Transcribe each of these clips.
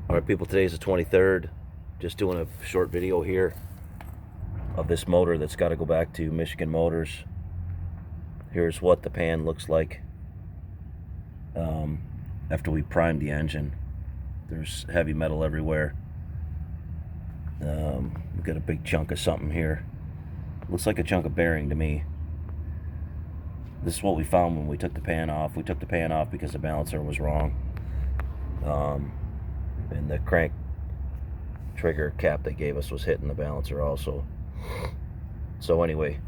Alright people, today's the 23rd. Just doing a short video here of this motor that's got to go back to Michigan Motors. Here's what the pan looks like after we primed the engine. There's heavy metal everywhere. We've got a big chunk of something here. Looks like a chunk of bearing to me. This is what we found when we took the pan off. We took the pan off because the balancer was wrong. And the crank trigger cap they gave us was hitting the balancer also. So anyway,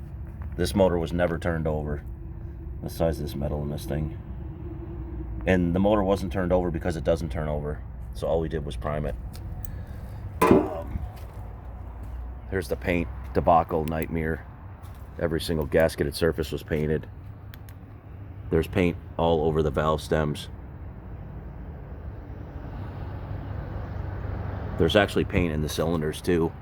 this motor was never turned over. The size of this metal in this thing. And the motor wasn't turned over because it doesn't turn over. So all we did was prime it. Here's the paint debacle nightmare. Every single gasketed surface was painted. There's paint all over the valve stems. There's actually paint in the cylinders too.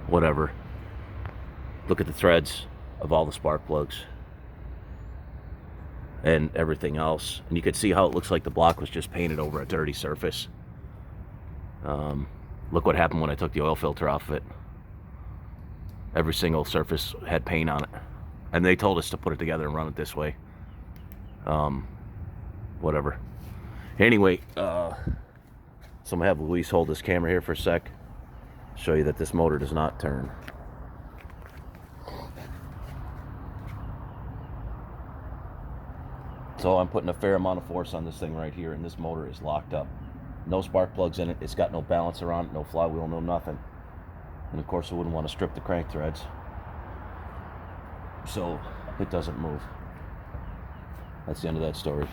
Whatever. Look at the threads of all the spark plugs and everything else, and you could see how it looks like the block was just painted over a dirty surface. Look what happened when I took the oil filter off of it. Every single surface had paint on it, and they told us to put it together and run it this way. Whatever. Anyway, so I'm gonna have Luis hold this camera here for a sec, show you that this motor does not turn. So I'm putting a fair amount of force on this thing right here, and this motor is locked up. No spark plugs in it. It's got no balancer on it, no flywheel, no nothing. And of course I wouldn't want to strip the crank threads. So it doesn't move. That's the end of that story.